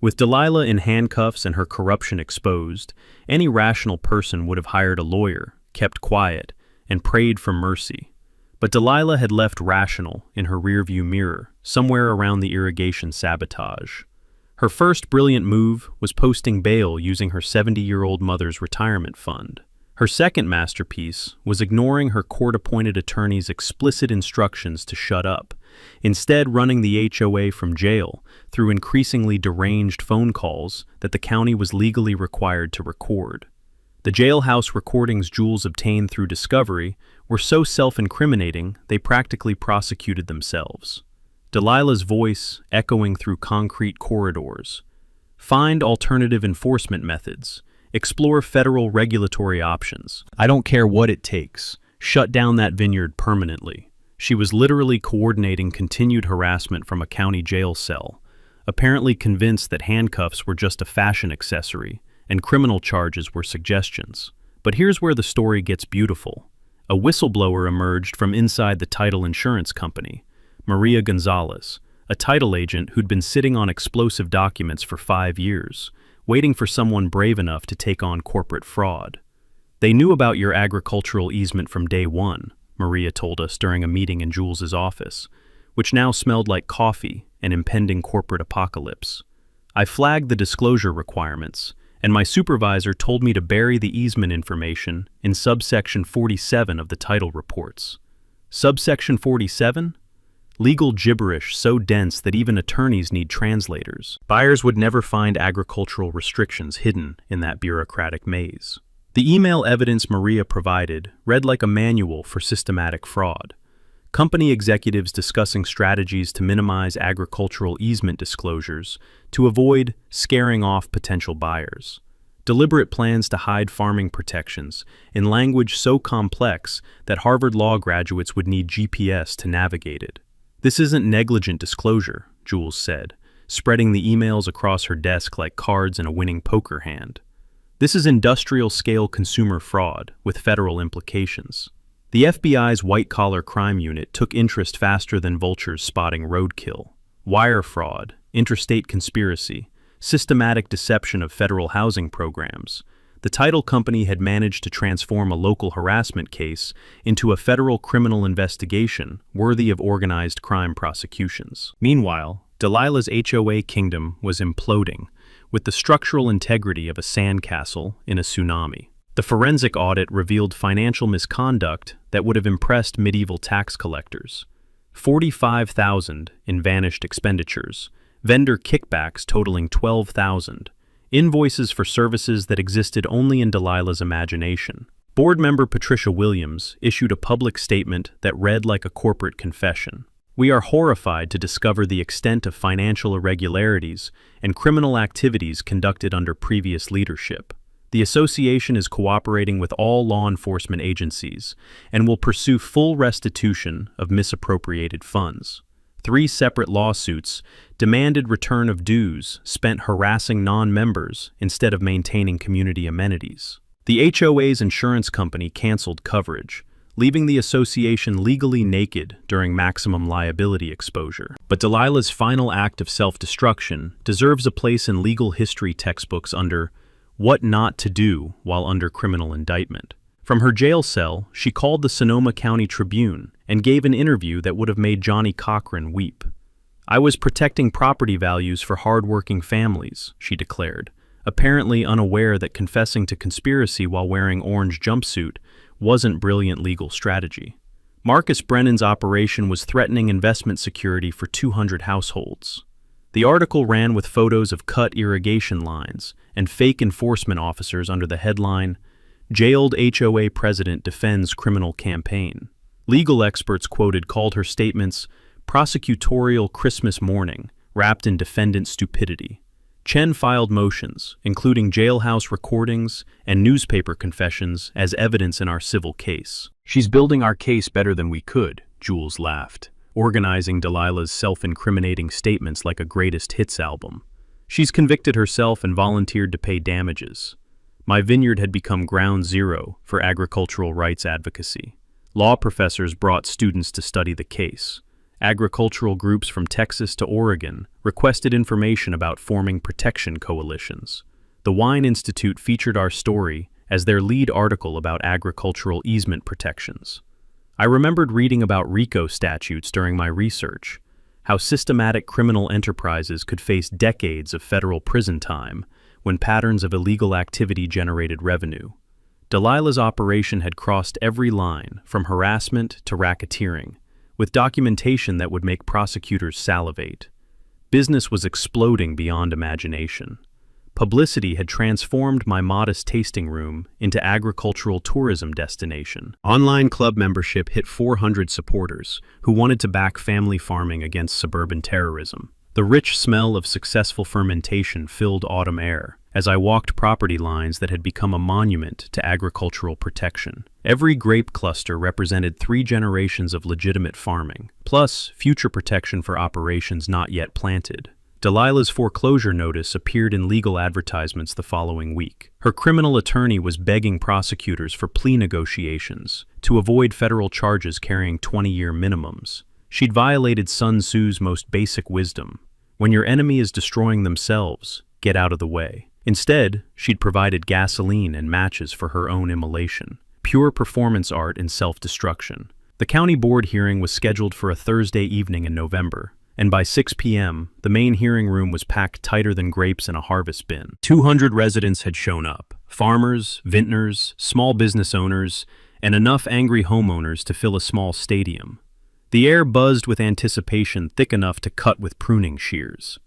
With Delilah in handcuffs and her corruption exposed, any rational person would have hired a lawyer, kept quiet, and prayed for mercy. But Delilah had left rational in her rearview mirror, somewhere around the irrigation sabotage. Her first brilliant move was posting bail using her 70-year-old mother's retirement fund. Her second masterpiece was ignoring her court-appointed attorney's explicit instructions to shut up, instead running the HOA from jail through increasingly deranged phone calls that the county was legally required to record. The jailhouse recordings Jules obtained through discovery were so self-incriminating they practically prosecuted themselves. Delilah's voice echoing through concrete corridors. Find alternative enforcement methods. Explore federal regulatory options. I don't care what it takes. Shut down that vineyard permanently. She was literally coordinating continued harassment from a county jail cell, apparently convinced that handcuffs were just a fashion accessory and criminal charges were suggestions. But here's where the story gets beautiful. A whistleblower emerged from inside the title insurance company, Maria Gonzalez, a title agent who'd been sitting on explosive documents for 5 years, waiting for someone brave enough to take on corporate fraud. They knew about your agricultural easement from day one, Maria told us during a meeting in Jules's office, which now smelled like coffee and impending corporate apocalypse. I flagged the disclosure requirements, and my supervisor told me to bury the easement information in subsection 47 of the title reports. Subsection 47? Legal gibberish so dense that even attorneys need translators. Buyers would never find agricultural restrictions hidden in that bureaucratic maze. The email evidence Maria provided read like a manual for systematic fraud. Company executives discussing strategies to minimize agricultural easement disclosures to avoid scaring off potential buyers. Deliberate plans to hide farming protections in language so complex that Harvard law graduates would need GPS to navigate it. This isn't negligent disclosure, Jules said, spreading the emails across her desk like cards in a winning poker hand. This is industrial-scale consumer fraud with federal implications. The FBI's white-collar crime unit took interest faster than vultures spotting roadkill. Wire fraud, interstate conspiracy, systematic deception of federal housing programs. The title company had managed to transform a local harassment case into a federal criminal investigation worthy of organized crime prosecutions. Meanwhile, Delilah's HOA kingdom was imploding, with the structural integrity of a sandcastle in a tsunami. The forensic audit revealed financial misconduct that would have impressed medieval tax collectors. $45,000 in vanished expenditures, vendor kickbacks totaling $12,000, invoices for services that existed only in Delilah's imagination. Board member Patricia Williams issued a public statement that read like a corporate confession. We are horrified to discover the extent of financial irregularities and criminal activities conducted under previous leadership. The association is cooperating with all law enforcement agencies and will pursue full restitution of misappropriated funds. 3 separate lawsuits demanded return of dues spent harassing non-members instead of maintaining community amenities. The HOA's insurance company canceled coverage, leaving the association legally naked during maximum liability exposure. But Delilah's final act of self-destruction deserves a place in legal history textbooks under What Not to Do While Under Criminal Indictment. From her jail cell, she called the Sonoma County Tribune and gave an interview that would have made Johnny Cochran weep. I was protecting property values for hard-working families, she declared, apparently unaware that confessing to conspiracy while wearing orange jumpsuit wasn't brilliant legal strategy. Marcus Brennan's operation was threatening investment security for 200 households. The article ran with photos of cut irrigation lines and fake enforcement officers under the headline, "Jailed HOA President Defends Criminal Campaign." Legal experts quoted called her statements prosecutorial Christmas morning, wrapped in defendant stupidity. Chen filed motions, including jailhouse recordings and newspaper confessions, as evidence in our civil case. "She's building our case better than we could," Jules laughed, organizing Delilah's self-incriminating statements like a greatest hits album. She's convicted herself and volunteered to pay damages. My vineyard had become ground zero for agricultural rights advocacy. Law professors brought students to study the case. Agricultural groups from Texas to Oregon requested information about forming protection coalitions. The Wine Institute featured our story as their lead article about agricultural easement protections. I remembered reading about RICO statutes during my research, how systematic criminal enterprises could face decades of federal prison time when patterns of illegal activity generated revenue. Delilah's operation had crossed every line, from harassment to racketeering, with documentation that would make prosecutors salivate. Business was exploding beyond imagination. Publicity had transformed my modest tasting room into agricultural tourism destination. Online club membership hit 400 supporters who wanted to back family farming against suburban terrorism. The rich smell of successful fermentation filled autumn air as I walked property lines that had become a monument to agricultural protection. Every grape cluster represented 3 generations of legitimate farming, plus future protection for operations not yet planted. Delilah's foreclosure notice appeared in legal advertisements the following week. Her criminal attorney was begging prosecutors for plea negotiations to avoid federal charges carrying 20-year minimums. She'd violated Sun Tzu's most basic wisdom: when your enemy is destroying themselves, get out of the way. Instead, she'd provided gasoline and matches for her own immolation. Pure performance art in self-destruction. The county board hearing was scheduled for a Thursday evening in November, and by 6 p.m., the main hearing room was packed tighter than grapes in a harvest bin. 200 residents had shown up: farmers, vintners, small business owners, and enough angry homeowners to fill a small stadium. The air buzzed with anticipation thick enough to cut with pruning shears.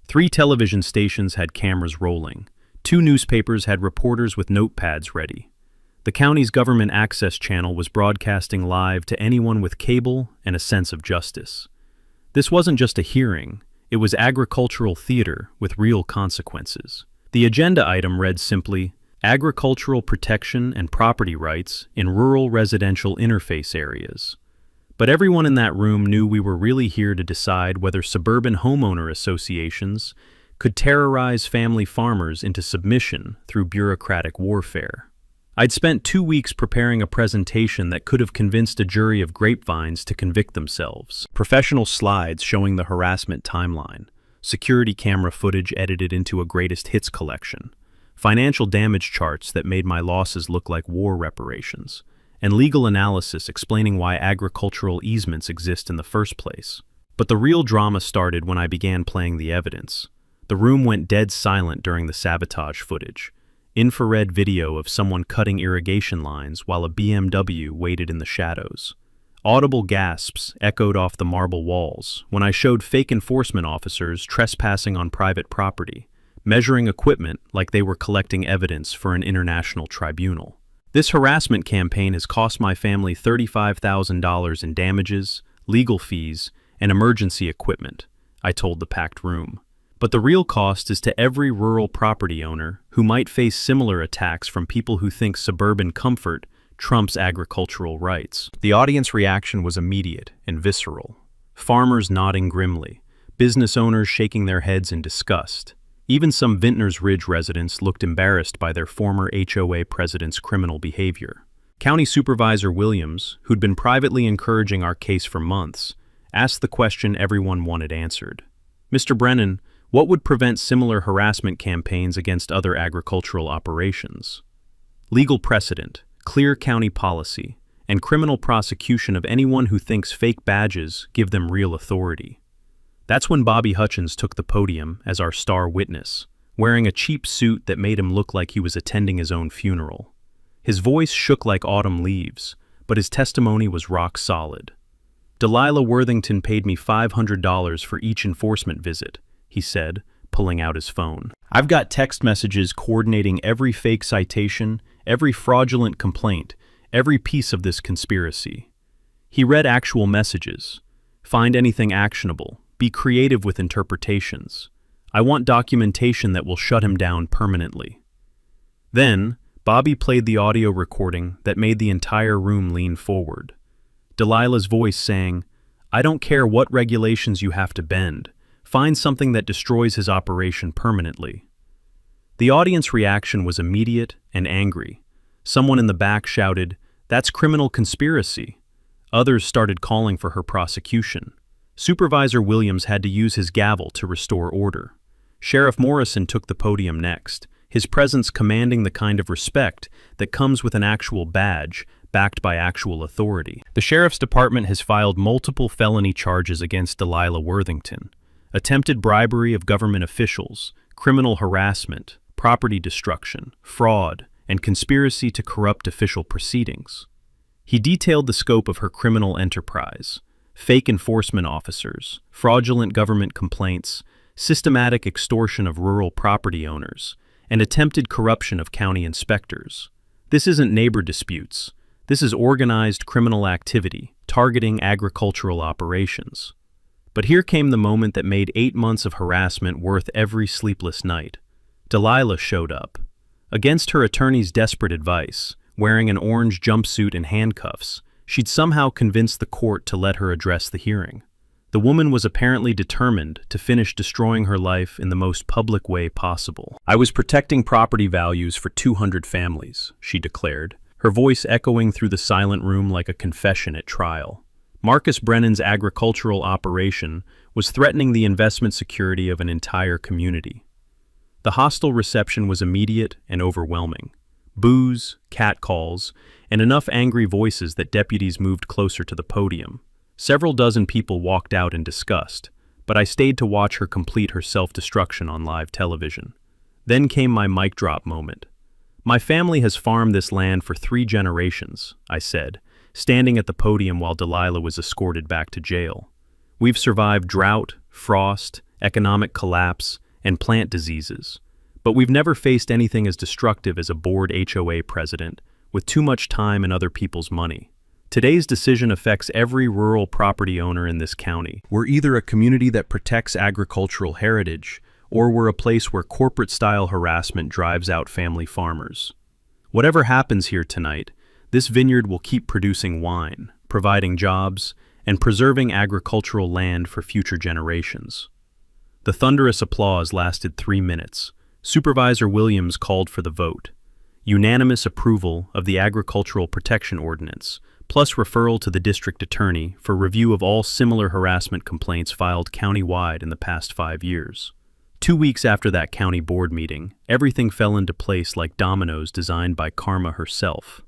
3 television stations had cameras rolling. 2 newspapers had reporters with notepads ready. The county's government access channel was broadcasting live to anyone with cable and a sense of justice. This wasn't just a hearing, it was agricultural theater with real consequences. The agenda item read simply, "Agricultural protection and property rights in rural residential interface areas." But everyone in that room knew we were really here to decide whether suburban homeowner associations could terrorize family farmers into submission through bureaucratic warfare. I'd spent 2 weeks preparing a presentation that could have convinced a jury of grapevines to convict themselves. Professional slides showing the harassment timeline, security camera footage edited into a greatest hits collection, financial damage charts that made my losses look like war reparations, and legal analysis explaining why agricultural easements exist in the first place. But the real drama started when I began playing the evidence. The room went dead silent during the sabotage footage. Infrared video of someone cutting irrigation lines while a BMW waited in the shadows. Audible gasps echoed off the marble walls when I showed fake enforcement officers trespassing on private property, measuring equipment like they were collecting evidence for an international tribunal. This harassment campaign has cost my family $35,000 in damages, legal fees, and emergency equipment, I told the packed room. But the real cost is to every rural property owner who might face similar attacks from people who think suburban comfort trumps agricultural rights. The audience reaction was immediate and visceral. Farmers nodding grimly, business owners shaking their heads in disgust. Even some Vintners Ridge residents looked embarrassed by their former HOA president's criminal behavior. County Supervisor Williams, who'd been privately encouraging our case for months, asked the question everyone wanted answered. "Mr. Brennan, what would prevent similar harassment campaigns against other agricultural operations?" Legal precedent, clear county policy, and criminal prosecution of anyone who thinks fake badges give them real authority. That's when Bobby Hutchins took the podium as our star witness, wearing a cheap suit that made him look like he was attending his own funeral. His voice shook like autumn leaves, but his testimony was rock solid. "Delilah Worthington paid me $500 for each enforcement visit," he said, pulling out his phone. "I've got text messages coordinating every fake citation, every fraudulent complaint, every piece of this conspiracy." He read actual messages. "Find anything actionable. Be creative with interpretations. I want documentation that will shut him down permanently." Then, Bobby played the audio recording that made the entire room lean forward. Delilah's voice saying, "I don't care what regulations you have to bend. Find something that destroys his operation permanently." The audience reaction was immediate and angry. Someone in the back shouted, "That's criminal conspiracy." Others started calling for her prosecution. Supervisor Williams had to use his gavel to restore order. Sheriff Morrison took the podium next, his presence commanding the kind of respect that comes with an actual badge, backed by actual authority. The sheriff's department has filed multiple felony charges against Delilah Worthington: attempted bribery of government officials, criminal harassment, property destruction, fraud, and conspiracy to corrupt official proceedings. He detailed the scope of her criminal enterprise: fake enforcement officers, fraudulent government complaints, systematic extortion of rural property owners, and attempted corruption of county inspectors. This isn't neighbor disputes. This is organized criminal activity targeting agricultural operations. But here came the moment that made 8 months of harassment worth every sleepless night. Delilah showed up. Against her attorney's desperate advice, wearing an orange jumpsuit and handcuffs, she'd somehow convinced the court to let her address the hearing. The woman was apparently determined to finish destroying her life in the most public way possible. "I was protecting property values for 200 families, she declared, her voice echoing through the silent room like a confession at trial. Marcus Brennan's agricultural operation was threatening the investment security of an entire community. The hostile reception was immediate and overwhelming. Boos, catcalls, and enough angry voices that deputies moved closer to the podium. Several dozen people walked out in disgust, but I stayed to watch her complete her self-destruction on live television. Then came my mic drop moment. "My family has farmed this land for 3 generations, I said, standing at the podium while Delilah was escorted back to jail. "We've survived drought, frost, economic collapse, and plant diseases. But we've never faced anything as destructive as a bored HOA president with too much time and other people's money. Today's decision affects every rural property owner in this county. We're either a community that protects agricultural heritage, or we're a place where corporate-style harassment drives out family farmers. Whatever happens here tonight, this vineyard will keep producing wine, providing jobs, and preserving agricultural land for future generations." The thunderous applause lasted 3 minutes. Supervisor Williams called for the vote. Unanimous approval of the Agricultural Protection Ordinance, plus referral to the district attorney for review of all similar harassment complaints filed countywide in the past 5 years. 2 weeks after that county board meeting, everything fell into place like dominoes designed by Karma herself.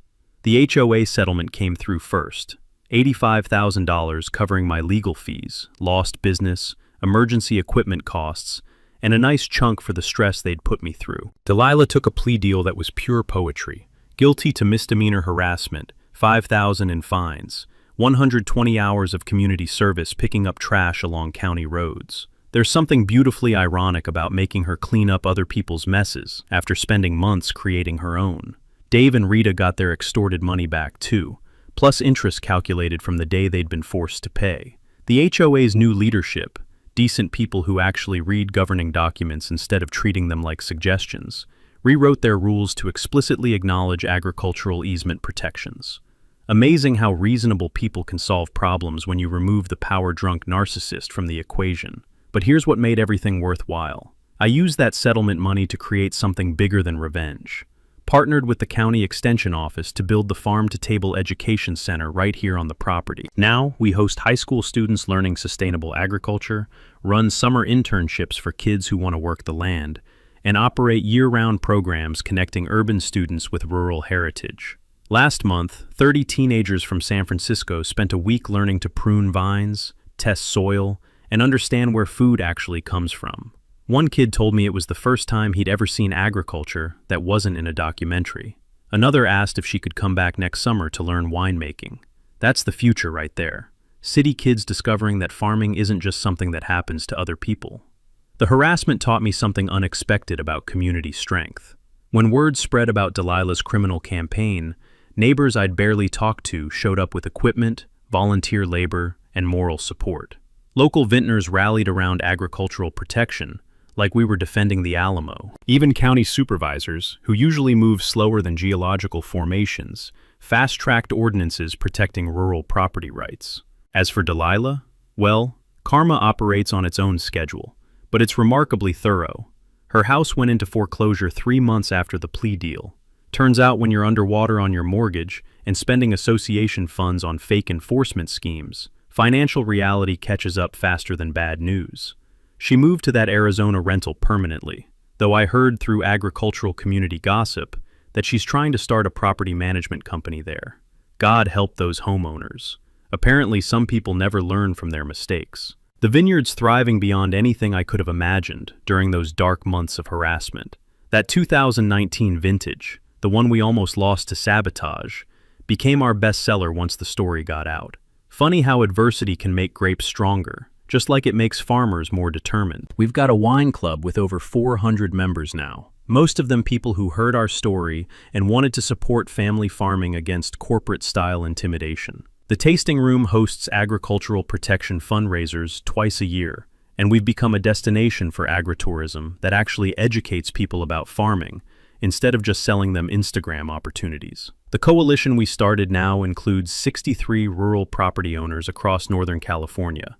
The HOA settlement came through first, $85,000 covering my legal fees, lost business, emergency equipment costs, and a nice chunk for the stress they'd put me through. Delilah took a plea deal that was pure poetry: guilty to misdemeanor harassment, $5,000 in fines, 120 hours of community service picking up trash along county roads. There's something beautifully ironic about making her clean up other people's messes after spending months creating her own. Dave and Rita got their extorted money back too, plus interest calculated from the day they'd been forced to pay. The HOA's new leadership, decent people who actually read governing documents instead of treating them like suggestions, rewrote their rules to explicitly acknowledge agricultural easement protections. Amazing how reasonable people can solve problems when you remove the power-drunk narcissist from the equation. But here's what made everything worthwhile. I used that settlement money to create something bigger than revenge. Partnered with the county extension office to build the farm-to-table education center right here on the property. Now, we host high school students learning sustainable agriculture, run summer internships for kids who want to work the land, and operate year-round programs connecting urban students with rural heritage. Last month, 30 teenagers from San Francisco spent a week learning to prune vines, test soil, and understand where food actually comes from. One kid told me it was the first time he'd ever seen agriculture that wasn't in a documentary. Another asked if she could come back next summer to learn winemaking. That's the future right there. City kids discovering that farming isn't just something that happens to other people. The harassment taught me something unexpected about community strength. When word spread about Delilah's criminal campaign, neighbors I'd barely talked to showed up with equipment, volunteer labor, and moral support. Local vintners rallied around agricultural protection, like we were defending the Alamo. Even county supervisors, who usually move slower than geological formations, fast-tracked ordinances protecting rural property rights. As for Delilah, well, karma operates on its own schedule, but it's remarkably thorough. Her house went into foreclosure 3 months after the plea deal. Turns out when you're underwater on your mortgage and spending association funds on fake enforcement schemes, financial reality catches up faster than bad news. She moved to that Arizona rental permanently, though I heard through agricultural community gossip that she's trying to start a property management company there. God help those homeowners. Apparently, some people never learn from their mistakes. The vineyard's thriving beyond anything I could have imagined during those dark months of harassment. That 2019 vintage, the one we almost lost to sabotage, became our bestseller once the story got out. Funny how adversity can make grapes stronger, just like it makes farmers more determined. We've got a wine club with over 400 members now. Most of them people who heard our story and wanted to support family farming against corporate-style intimidation. The tasting room hosts agricultural protection fundraisers twice a year, and we've become a destination for agritourism that actually educates people about farming, instead of just selling them Instagram opportunities. The coalition we started now includes 63 rural property owners across Northern California,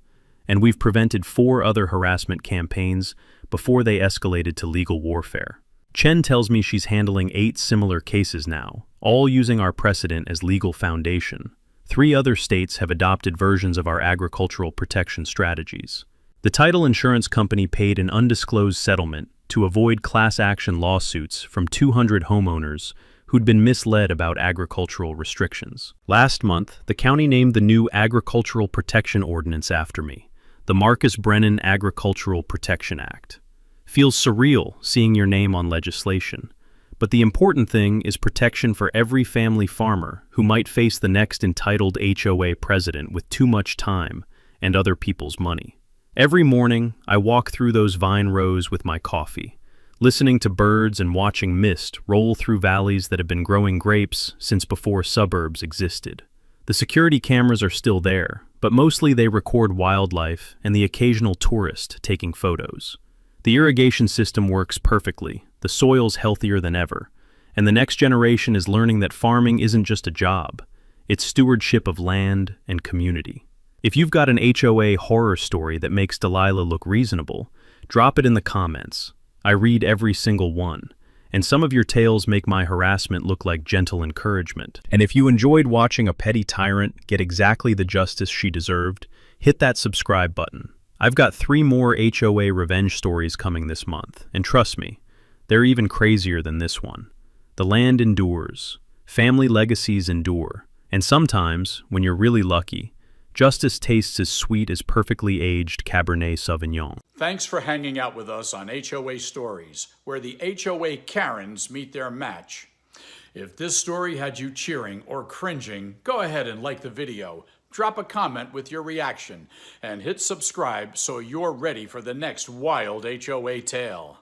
and we've prevented 4 other harassment campaigns before they escalated to legal warfare. Chen tells me she's handling 8 similar cases now, all using our precedent as legal foundation. 3 other states have adopted versions of our agricultural protection strategies. The title insurance company paid an undisclosed settlement to avoid class action lawsuits from 200 homeowners who'd been misled about agricultural restrictions. Last month, the county named the new Agricultural Protection Ordinance after me, the Marcus Brennan Agricultural Protection Act. Feels surreal seeing your name on legislation, but the important thing is protection for every family farmer who might face the next entitled HOA president with too much time and other people's money. Every morning, I walk through those vine rows with my coffee, listening to birds and watching mist roll through valleys that have been growing grapes since before suburbs existed. The security cameras are still there, but mostly they record wildlife and the occasional tourist taking photos. The irrigation system works perfectly, the soil's healthier than ever, and the next generation is learning that farming isn't just a job, it's stewardship of land and community. If you've got an HOA horror story that makes Delilah look reasonable, drop it in the comments. I read every single one, and some of your tales make my harassment look like gentle encouragement. And if you enjoyed watching a petty tyrant get exactly the justice she deserved, hit that subscribe button. I've got 3 more HOA revenge stories coming this month, and trust me, they're even crazier than this one. The land endures, family legacies endure, and sometimes, when you're really lucky, justice tastes as sweet as perfectly aged Cabernet Sauvignon. Thanks for hanging out with us on HOA Stories, where the HOA Karens meet their match. If this story had you cheering or cringing, go ahead and like the video, drop a comment with your reaction, and hit subscribe so you're ready for the next wild HOA tale.